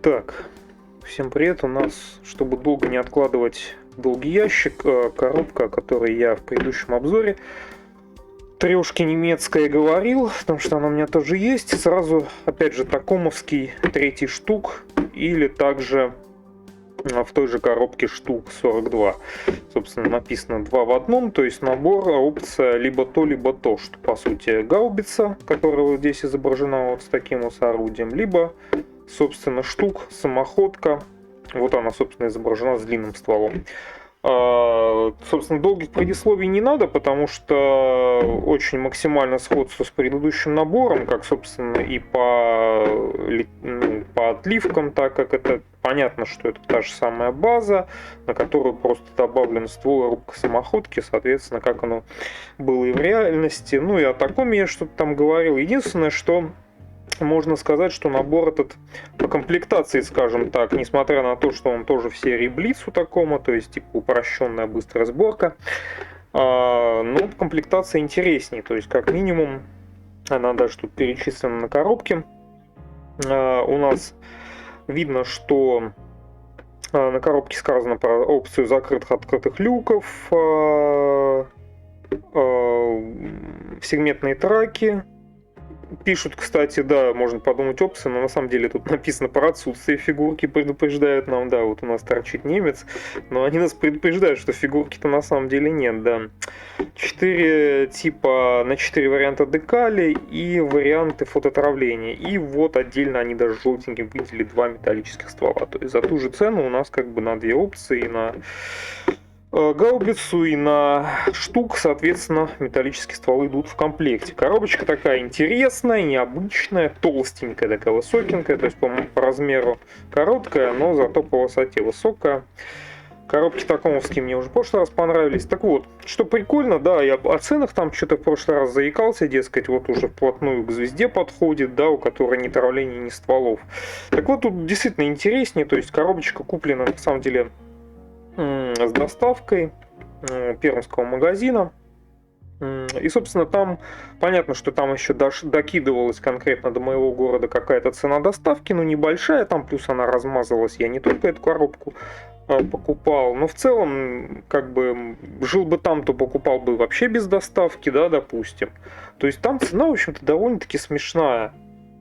Так, всем привет. У нас, чтобы долго не откладывать долгий ящик, коробка, о которой я в предыдущем обзоре трешки немецкая говорил, потому что она у меня тоже есть. Сразу, опять же, такомовский 3 штук, или также в той же коробке штук 42. Собственно, написано 2 в одном, то есть набор, опция либо то, что по сути гаубица, которая вот здесь изображена вот с таким вот орудием, либо, собственно, штук, самоходка. Вот она, собственно, изображена с длинным стволом. Собственно, долгих предисловий не надо, потому что очень максимально сходство с предыдущим набором, как, собственно, и по отливкам, так как это понятно, что это та же самая база, на которую просто добавлен ствол и рубка самоходки, соответственно, как оно было и в реальности. Ну и о таком я что-то там говорил. Единственное, что можно сказать, что набор этот по комплектации, скажем так, несмотря на то, что он тоже в серии Blitz у такому, то есть типа упрощенная быстрая сборка, но комплектация интереснее, то есть как минимум она даже тут перечислена на коробке. У нас видно, что на коробке сказано про опцию закрытых открытых люков, сегментные траки. Пишут, кстати, да, можно подумать опции, но на самом деле тут написано про отсутствие фигурки, предупреждают нам, да, вот у нас торчит немец, но они нас предупреждают, что фигурки-то на самом деле нет, да. 4 типа на 4 варианта декали и варианты фототравления, и вот отдельно они даже желтеньким выделили 2 металлических ствола, то есть за ту же цену у нас как бы на 2 опции, на гаубицу и на штук, соответственно, металлические стволы идут в комплекте. Коробочка такая интересная, необычная, толстенькая, такая высокенькая, то есть по размеру короткая, но зато по высоте высокая. Коробки такомовские мне уже в прошлый раз понравились. Так вот, что прикольно, да, я о ценах там что-то в прошлый раз заикался, дескать, вот уже вплотную к звезде подходит, да, у которой ни травления, ни стволов. Так вот, тут действительно интереснее, то есть коробочка куплена на самом деле с доставкой пермского магазина. И, собственно, там понятно, что там еще докидывалась конкретно до моего города какая-то цена доставки, но небольшая, там плюс она размазалась. Я не только эту коробку покупал, но в целом, как бы, жил бы там, то покупал бы вообще без доставки, да, допустим. То есть там цена, в общем-то, довольно-таки смешная.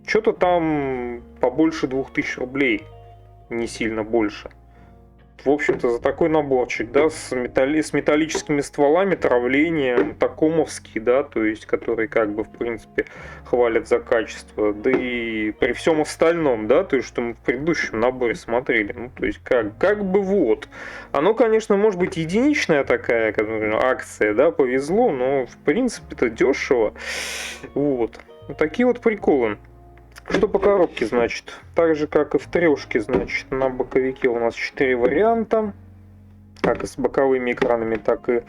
Что-то там побольше 2000 рублей, не сильно больше. В общем-то, за такой наборчик, да, с металлическими стволами, травлением, такомовский, да, то есть, который, как бы, в принципе, хвалят за качество, да и при всем остальном, да, то есть, что мы в предыдущем наборе смотрели, ну, то есть, как бы вот. Оно, конечно, может быть единичная такая, акция, да, повезло, но, в принципе-то, дешево, вот. Такие вот приколы. Что по коробке, значит? Так же, как и в трешке, значит, на боковике у нас 4 варианта. Как и с боковыми экранами, так и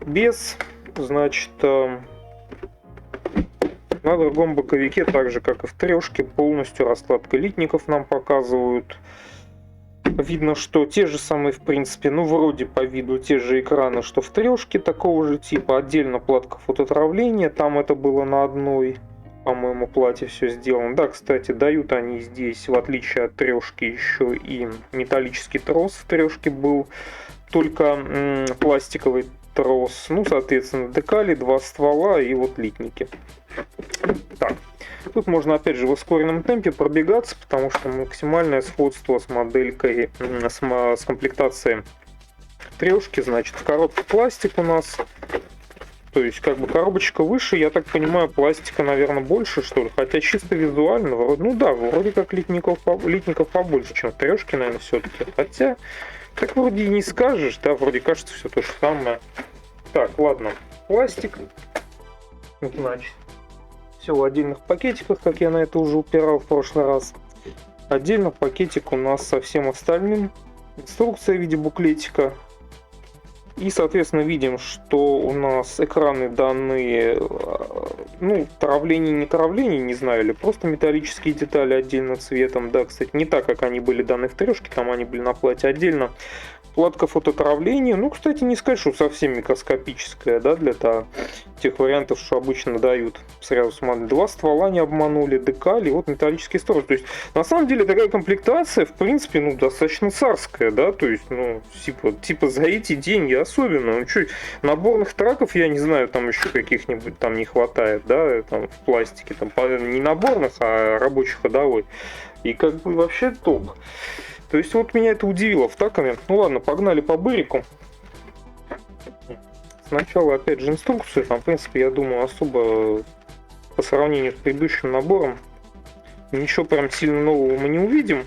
без. Значит, на другом боковике, так же, как и в трешке, полностью раскладка литников нам показывают. Видно, что те же самые, в принципе, ну, вроде по виду те же экраны, что в трешке, такого же типа. Отдельно платка фототравления, там это было на одной, по-моему, плате все сделано. Да, кстати, дают они здесь, в отличие от трешки, еще и металлический трос. В трешке был только пластиковый трос. Ну, соответственно, декали, 2 ствола и вот литники. Так, тут можно, опять же, в ускоренном темпе пробегаться, потому что максимальное сходство с моделькой, с комплектацией трешки. Значит, в коробке пластик у нас. То есть, как бы, коробочка выше, я так понимаю, пластика, наверное, больше, что ли. Хотя чисто визуально, вроде, ну да, вроде как литников побольше, чем в трешке, наверное, все-таки. Хотя, так вроде и не скажешь, да, вроде кажется все то же самое. Так, ладно, пластик. Значит, все в отдельных пакетиках, как я на это уже упирал в прошлый раз. Отдельно пакетик у нас со всем остальным. Инструкция в виде буклетика. И, соответственно, видим, что у нас экраны данные, ну, травление, не травление, не знаю, или просто металлические детали отдельно цветом. Да, кстати, не так, как они были даны в трешке, там они были на плате отдельно. Вкладка фототравления, ну, кстати, не сказать, что совсем микроскопическая, да, для тех вариантов, что обычно дают. Сразу смотрю, два ствола не обманули, декали, вот металлический сторож. То есть, на самом деле, такая комплектация, в принципе, ну, достаточно царская, да, то есть, ну, типа за эти деньги особенно. Ну, что, наборных траков, я не знаю, там еще каких-нибудь там не хватает, да, там в пластике, там не наборных, а рабочих ходовой. И как бы вообще топ. То есть вот меня это удивило в такоме. Ну ладно, погнали по бырику. Сначала опять же инструкцию. Там, в принципе, я думаю, особо по сравнению с предыдущим набором ничего прям сильно нового мы не увидим.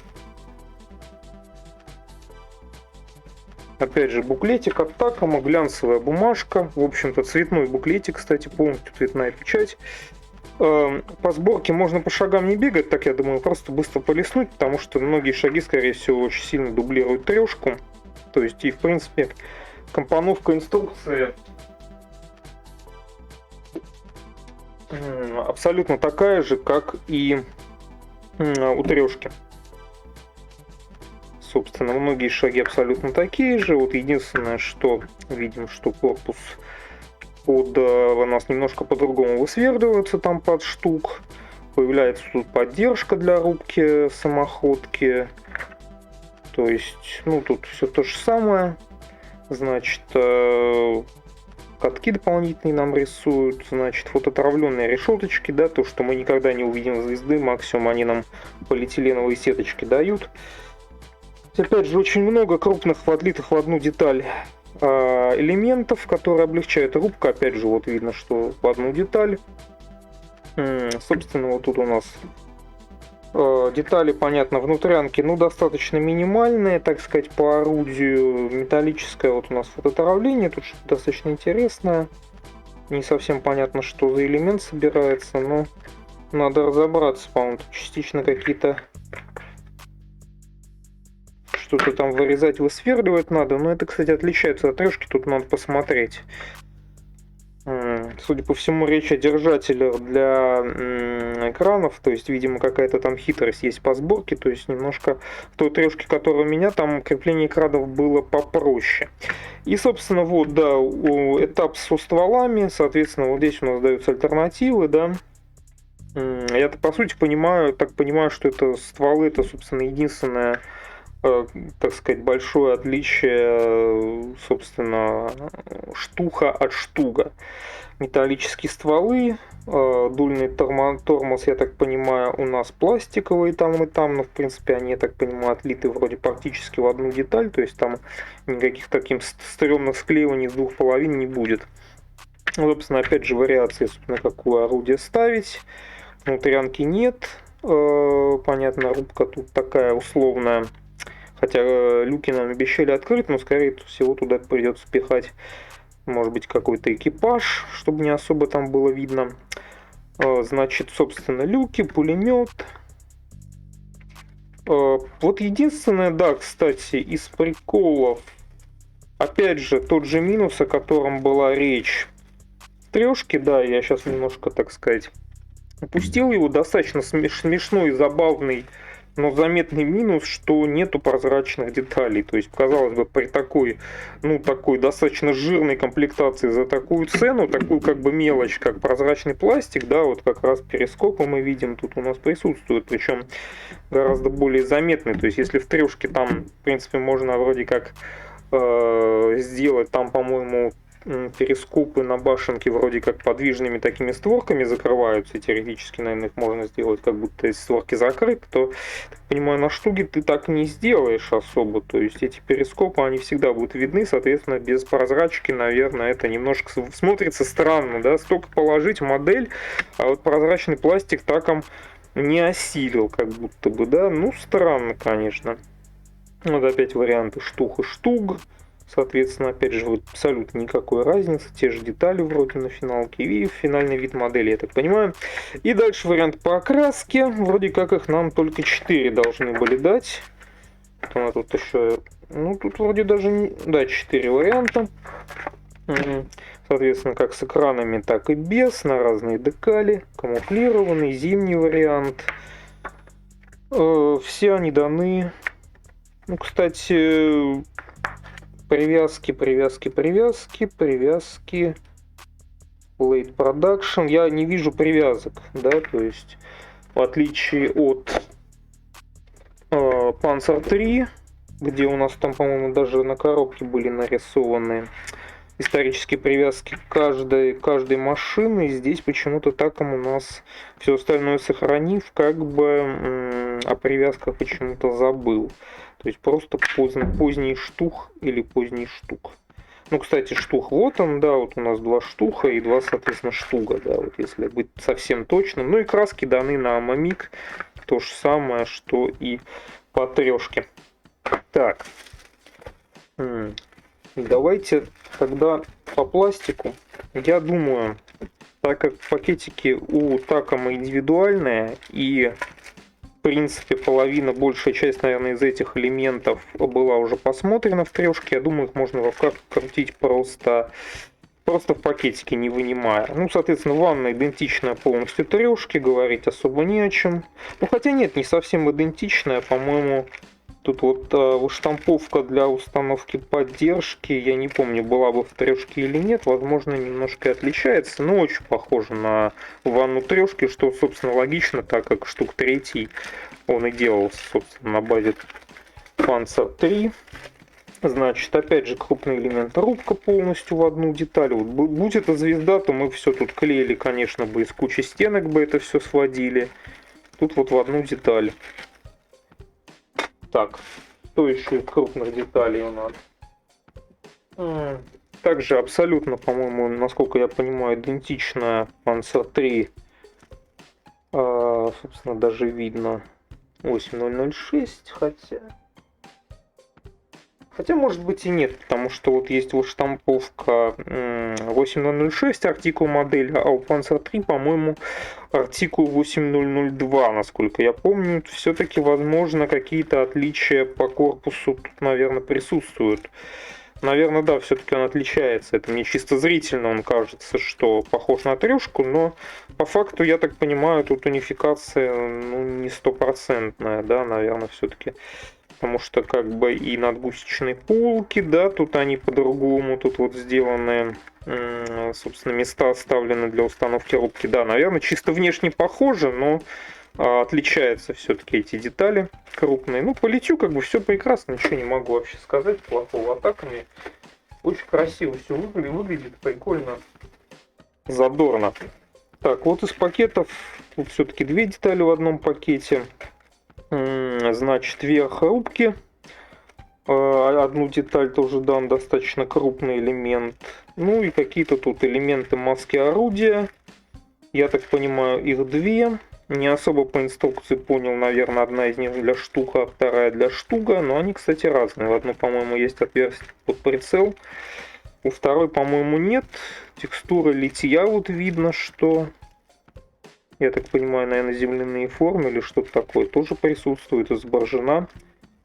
Опять же, буклетик от такома, глянцевая бумажка. В общем-то, цветной буклетик, кстати, полностью цветная печать. По сборке можно по шагам не бегать, так я думаю, просто быстро полистнуть, потому что многие шаги, скорее всего, очень сильно дублируют трешку. То есть, и в принципе, компоновка инструкции абсолютно такая же, как и у трешки. Собственно, многие шаги абсолютно такие же. Вот единственное, что видим, что корпус у нас немножко по-другому высверливается там под штук. Появляется тут поддержка для рубки самоходки. То есть, ну, тут все то же самое. Значит, катки дополнительные нам рисуют. Значит, фототравленные решеточки, да, то, что мы никогда не увидим звезды. Максимум они нам полиэтиленовые сеточки дают. Опять же, очень много крупных, отлитых в одну деталь элементов, которые облегчают рубку. Опять же, вот видно, что в одну деталь. Собственно, вот тут у нас детали, понятно, внутрянки, ну, достаточно минимальные, так сказать, по орудию. Металлическое вот у нас фототравление, тут что-то достаточно интересное. Не совсем понятно, что за элемент собирается, но надо разобраться, по-моему, тут частично какие-то что-то там вырезать, высверливать надо. Но это, кстати, отличается от трешки, тут надо посмотреть. Судя по всему, речь о держателях для экранов, то есть, видимо, какая-то там хитрость есть по сборке, то есть немножко в той трешке, которая у меня, там крепление экранов было попроще. И, собственно, вот, да, этап со стволами, соответственно, вот здесь у нас даются альтернативы, да. Я-то, по сути, так понимаю, что это стволы, это, собственно, единственное, так сказать, большое отличие, собственно, штуха от штуга. Металлические стволы, дульный тормоз, я так понимаю, у нас пластиковые там и там, но, в принципе, они, я так понимаю, отлиты вроде практически в одну деталь, то есть там никаких таких стрёмных склеиваний с двух половин не будет. Собственно, опять же, вариации, собственно, какое орудие ставить. Внутрянки нет. Понятно, рубка тут такая условная. Хотя люки нам обещали открыть, но, скорее всего, туда придется пихать, может быть, какой-то экипаж, чтобы не особо там было видно. Значит, собственно, люки, пулемет. Вот единственное, да, кстати, из приколов, опять же, тот же минус, о котором была речь в трешке, да, я сейчас немножко, так сказать, упустил его, достаточно смешной и забавный, но заметный минус, что нету прозрачных деталей. То есть, казалось бы, при такой достаточно жирной комплектации за такую цену, такую как бы мелочь, как прозрачный пластик, да, вот как раз перископы мы видим, тут у нас присутствует, причем гораздо более заметный. То есть, если в трешке там, в принципе, можно вроде как сделать, там, по-моему, перископы на башенке вроде как подвижными такими створками закрываются, теоретически, наверное, их можно сделать, как будто эти створки закрыты, то, так понимаю, на штуке ты так не сделаешь особо, то есть эти перископы, они всегда будут видны, соответственно, без прозрачки, наверное, это немножко смотрится странно, да, столько положить в модель, а вот прозрачный пластик таком не осилил, как будто бы, да, ну, странно, конечно. Вот опять варианты штух и штуг. Соответственно, опять же, вот абсолютно никакой разницы. Те же детали вроде на финалке и финальный вид модели, я так понимаю. И дальше вариант по окраске. Вроде как их нам только 4 должны были дать. Тут еще Ну, тут вроде даже не... Да, 4 варианта. Соответственно, как с экранами, так и без, на разные декали. Камуфлированный, зимний вариант. Все они даны. Ну, кстати, привязки. Late Production. Я не вижу привязок, да, то есть в отличие от Panzer 3, где у нас там, по-моему, даже на коробке были нарисованы исторические привязки каждой машины. Здесь почему-то таком у нас все остальное сохранив, как бы о привязках почему-то забыл. То есть просто поздний штух или поздний штук. Ну, кстати, штух вот он, да, вот у нас 2 штуха и 2, соответственно, штуга, да, вот если быть совсем точным. Ну и краски даны на Амамик, то же самое, что и по трешке. Так, давайте тогда по пластику. Я думаю, так как пакетики у Такома индивидуальные и в принципе половина, большая часть, наверное, из этих элементов была уже посмотрена в трешке, я думаю, их можно в руках крутить просто в пакетике, не вынимая. Ну, соответственно, ванна идентичная полностью трешке, говорить особо не о чем. Ну, хотя нет, не совсем идентичная, по-моему. Тут вот штамповка для установки поддержки, я не помню, была бы в трешке или нет, возможно, немножко отличается, но очень похоже на ванну трешки, что, собственно, логично, так как штук 3 он и делался, собственно, на базе Panzer 3. Значит, опять же, крупный элемент рубка полностью в одну деталь. Вот, будь это звезда, то мы все тут клеили, конечно, бы из кучи стенок бы это все сводили. Тут вот в одну деталь. Так, что еще из крупных деталей у нас? Также абсолютно, по-моему, насколько я понимаю, идентичная Panzer 3. Собственно, даже видно 8006, Хотя, может быть, и нет, потому что вот есть вот штамповка 8006, артикул модели, а у Panzer 3, по-моему, артикул 8002, насколько я помню. Все-таки, возможно, какие-то отличия по корпусу тут, наверное, присутствуют. Наверное, да, все-таки он отличается. Это мне чисто зрительно он кажется, что похож на трешку, но по факту, я так понимаю, тут унификация не стопроцентная, да, наверное, все-таки. Потому что как бы и надгусечные полки, да, тут они по-другому, тут вот сделаны, собственно, места оставлены для установки рубки. Да, наверное, чисто внешне похоже, но отличаются все-таки эти детали крупные. Ну, по литью как бы все прекрасно, ничего не могу вообще сказать плохого. Атаками очень красиво все выглядит прикольно, задорно. Так, вот из пакетов, тут все-таки 2 детали в одном пакете. Значит, верх рубки. Одну деталь тоже дан, достаточно крупный элемент. Ну и какие-то тут элементы маски орудия. Я так понимаю, их 2. Не особо по инструкции понял, наверное, одна из них для штука, а вторая для штуга. Но они, кстати, разные. В одной, по-моему, есть отверстие под прицел. У второй, по-моему, нет. Текстура литья вот видно, что... Я так понимаю, наверное, земляные формы или что-то такое тоже присутствует, изображена.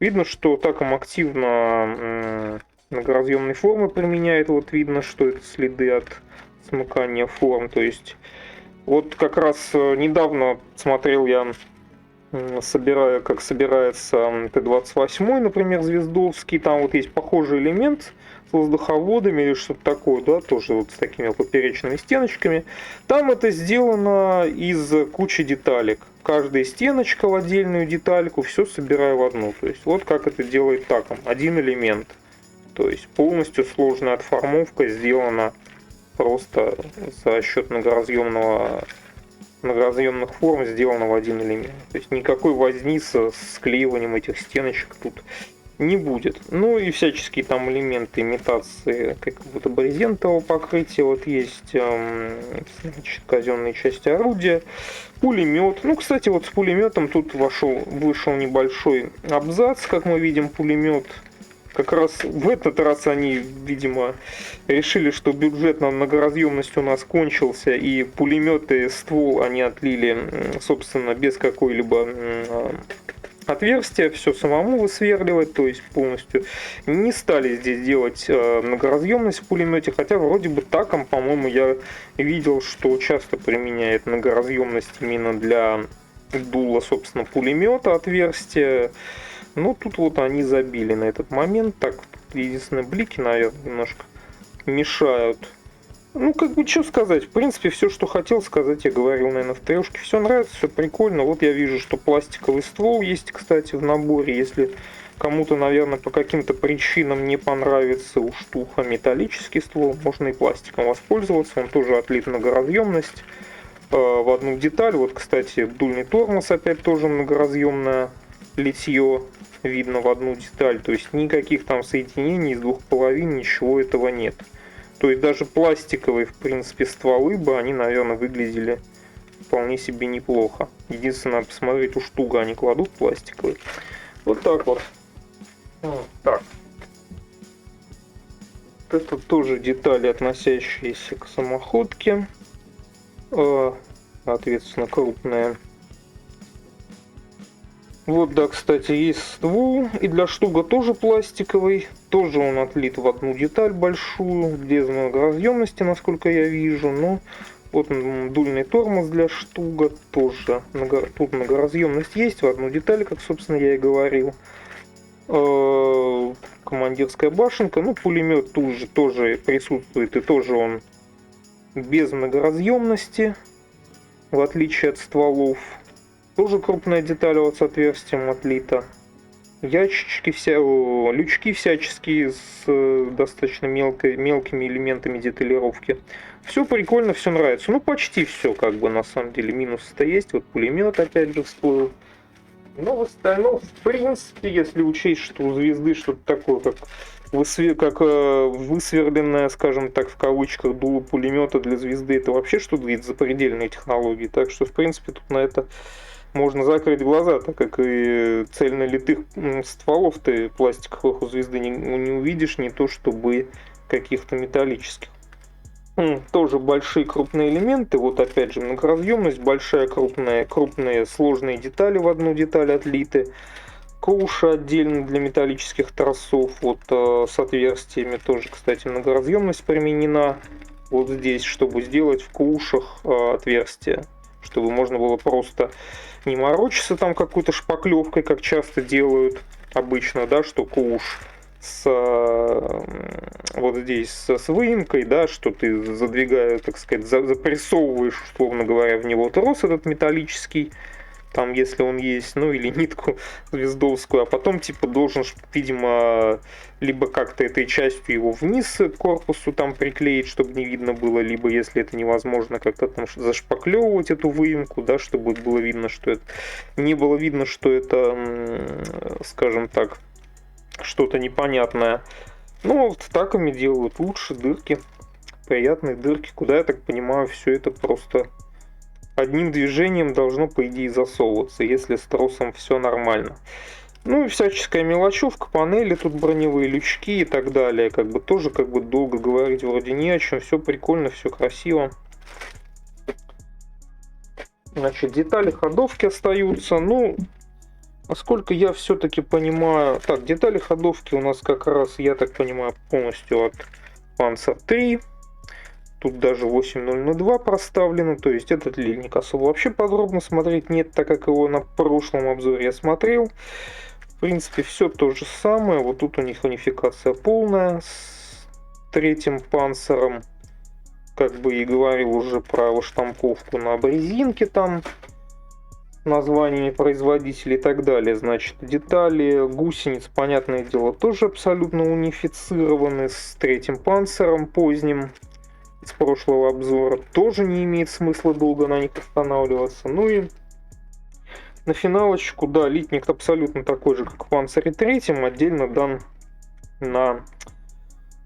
Видно, что Таком активно многоразъемные формы применяет. Вот видно, что это следы от смыкания форм. То есть, вот как раз недавно смотрел я, как собирается Т-28, например, Звездовский. Там вот есть похожий элемент с воздуховодами или что-то такое, да, тоже вот с такими поперечными стеночками. Там это сделано из кучи деталек. Каждая стеночка в отдельную детальку, все собираю в одну. То есть вот как это делает Таком. Один элемент. То есть полностью сложная отформовка сделана просто за счет многоразъемных форм сделана в один элемент. То есть никакой возни с склеиванием этих стеночек тут не будет. Ну и всяческие там элементы имитации какого-то брезентового покрытия. Вот есть, значит, казенные части орудия, пулемет. Ну, кстати, вот с пулеметом тут вышел небольшой абзац, как мы видим, пулемет. Как раз в этот раз они, видимо, решили, что бюджет на многоразъемность у нас кончился, и пулеметы ствол они отлили, собственно, без какой-либо отверстие, все самому высверливать, то есть полностью. Не стали здесь делать многоразъемность в пулемете, хотя вроде бы таком, по-моему, я видел, что часто применяет многоразъемность именно для дула, собственно, пулемета отверстия. Но тут вот они забили на этот момент. Так, единственное, блики, наверное, немножко мешают. Ну, как бы, что сказать. В принципе, все, что хотел сказать, я говорил, наверное, в трешке. Все нравится, все прикольно. Вот я вижу, что пластиковый ствол есть, кстати, в наборе. Если кому-то, наверное, по каким-то причинам не понравится у штуха металлический ствол, можно и пластиком воспользоваться. Он тоже отлит многоразъемность в одну деталь. Вот, кстати, дульный тормоз опять тоже многоразъемное литье видно в одну деталь. То есть никаких там соединений из двух половин, ничего этого нет. То есть даже пластиковые, в принципе, стволы бы, они, наверное, выглядели вполне себе неплохо. Единственное, надо посмотреть, уж туго они кладут пластиковые. Вот так вот. Так. Это тоже детали, относящиеся к самоходке. Соответственно, крупные. Вот, да, кстати, есть ствол, и для штуга тоже пластиковый, тоже он отлит в одну деталь большую, без многоразъемности, насколько я вижу, но вот дульный тормоз для штуга тоже, тут многоразъемность есть в одну деталь, как, собственно, я и говорил. Командирская башенка, ну, пулемет тоже присутствует, и тоже он без многоразъемности, в отличие от стволов. Тоже крупная деталь вот с отверстием отлита. Ящички, лючки всяческие с достаточно мелкими элементами деталировки. Все прикольно, все нравится. Ну, почти все, как бы, на самом деле. Минусы-то есть. Вот пулемет опять же всплыл. Но в остальном, в принципе, если учесть, что у звезды что-то такое, как высверленная, скажем так, в кавычках, дуло пулемета для звезды, это вообще что-то из запредельной технологии. Так что, в принципе, тут на это можно закрыть глаза, так как и цельно литых стволов ты пластиковых у звезды не увидишь, не то чтобы каких-то металлических. Тоже большие крупные элементы, вот опять же многоразъемность, большая крупные сложные детали в одну деталь отлиты. Куша отдельно для металлических тросов, вот с отверстиями тоже, кстати, многоразъемность применена вот здесь, чтобы сделать в кушах отверстия, чтобы можно было просто не морочиться там какой-то шпаклевкой, как часто делают обычно, да, что куш с вот здесь с выемкой, да, что ты задвигаешь, так сказать, запрессовываешь, условно говоря, в него трос этот металлический, там, если он есть, ну, или нитку звездовскую, а потом, типа, должен, видимо, либо как-то этой частью его вниз к корпусу там приклеить, чтобы не видно было, либо, если это невозможно, как-то там зашпаклевывать эту выемку, да, чтобы было видно, что это... Не было видно, что это, скажем так, что-то непонятное. Ну, вот так ими делают лучше, дырки, приятные дырки, куда, я так понимаю, все это просто... Одним движением должно, по идее, засовываться, если с тросом все нормально. Ну и всяческая мелочевка, панели, тут броневые лючки и так далее. Как бы тоже долго говорить вроде не о чем. Все прикольно, все красиво. Значит, детали ходовки остаются. Ну, насколько я все-таки понимаю... Так, детали ходовки у нас как раз, я так понимаю, полностью от Panzer 3. Тут даже 8002 проставлено, то есть этот линейник особо вообще подробно смотреть нет, так как его на прошлом обзоре я смотрел. В принципе, все то же самое. Вот тут у них унификация полная с третьим панциром. Как бы и говорил уже про штамповку на обрезинке там, названиями производителей и так далее. Значит, детали гусениц, понятное дело, тоже абсолютно унифицированы с третьим панциром поздним. С прошлого обзора тоже не имеет смысла долго на них останавливаться. Ну и на финалочку, да, литник абсолютно такой же, как в Панцире 3, отдельно дан на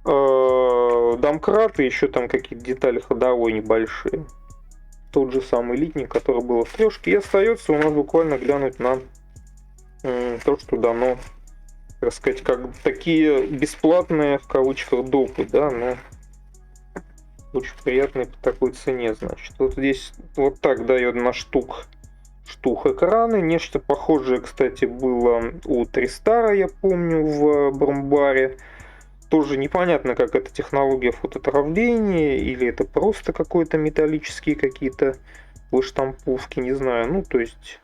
домкрат и еще там какие-то детали ходовой небольшие. Тот же самый литник, который был в трешке. И остается у нас буквально глянуть на то, что дано, так сказать, как такие бесплатные в кавычках допы, да, но очень приятный по такой цене, значит. Вот здесь вот так дает на штук штух-экраны. Нечто похожее, кстати, было у Тристара, я помню, в Бромбаре. Тоже непонятно, как это технология фототравления, или это просто какой-то металлические какие-то выштамповки, не знаю. Ну, то есть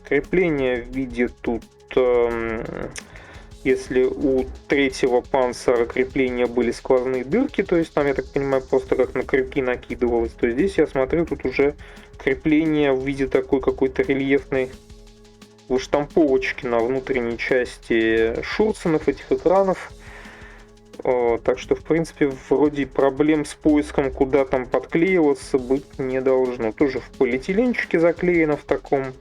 крепление в виде тут, если у третьего панцира крепления были сквозные дырки, то есть там, я так понимаю, просто как на крюки накидывалось, то здесь я смотрю, тут уже крепление в виде такой какой-то рельефной выштамповочки на внутренней части шурценов этих экранов. Так что, в принципе, вроде проблем с поиском, куда там подклеиваться, быть не должно. Тоже в полиэтиленчике заклеено в таком.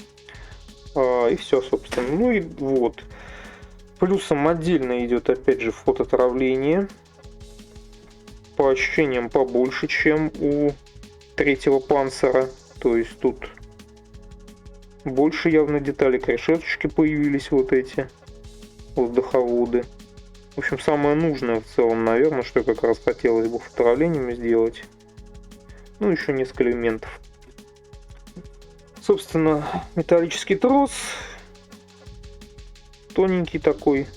И все, собственно. Ну и вот. Плюсом отдельно идет, опять же, фототравление. По ощущениям побольше, чем у третьего панцира. То есть тут больше явно деталей. Решеточки появились вот эти. Воздуховоды. В общем, самое нужное в целом, наверное, что как раз хотелось бы фототравлением сделать. Ну, еще несколько элементов. Собственно, металлический трос. Тоненький такой.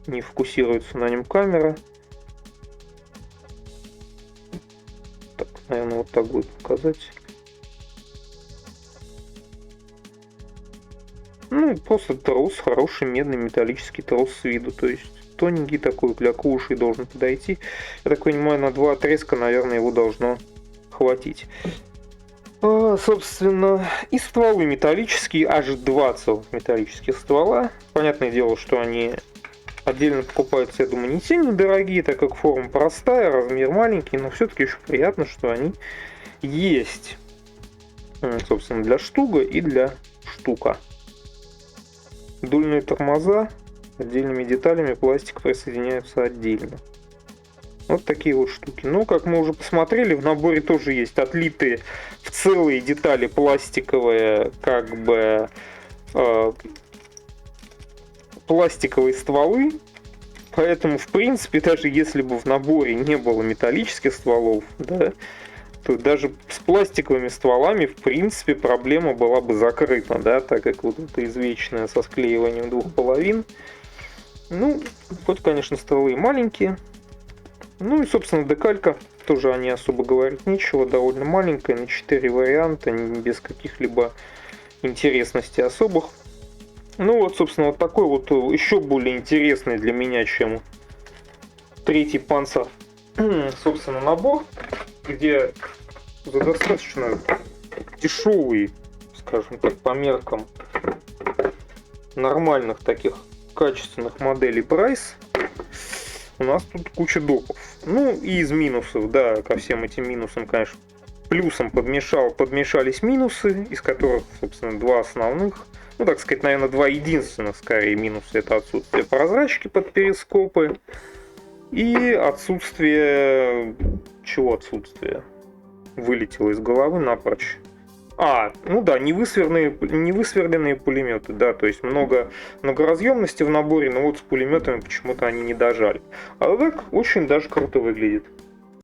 Не фокусируется на нем камера. Так, наверное, вот так будет показать. Ну, просто трос, хороший медный металлический трос с виду. То есть тоненький такой, для клушей должен подойти. Я так понимаю, на два отрезка, наверное, его должно хватить. Собственно, и стволы металлические, аж два целых металлических ствола. Понятное дело, что они отдельно покупаются, я думаю, не сильно дорогие, так как форма простая, размер маленький, но все-таки очень приятно, что они есть. Собственно, для штуга и для штука. Дульные тормоза отдельными деталями, пластик присоединяются отдельно. Вот такие вот штуки. Ну, как мы уже посмотрели, в наборе тоже есть отлитые в целые детали пластиковые, как бы пластиковые стволы. Поэтому, в принципе, даже если бы в наборе не было металлических стволов, да, то даже с пластиковыми стволами, в принципе, проблема была бы закрыта, да, так как вот это извечное со склеиванием двух половин. Ну, хоть, конечно, стволы маленькие. Ну и, собственно, декалька, тоже о ней особо говорить нечего, довольно маленькая, на 4 варианта, без каких-либо интересностей особых. Ну вот, собственно, вот такой вот еще более интересный для меня, чем третий панцир, собственно, набор, где за достаточно дешевый, скажем так, по меркам нормальных таких качественных моделей прайс, у нас тут куча допов. Ну и из минусов, да, ко всем этим минусам, конечно, плюсом подмешались минусы, из которых, собственно, два основных. Ну, так сказать, наверное, два единственных, скорее, минуса. Это отсутствие прозрачки под перископы и отсутствие... Чего отсутствие? Вылетело из головы напрочь. Ну да, невысверленные пулеметы, да, то есть много разъемности в наборе, но вот с пулеметами почему-то они не дожали. А так очень даже круто выглядит.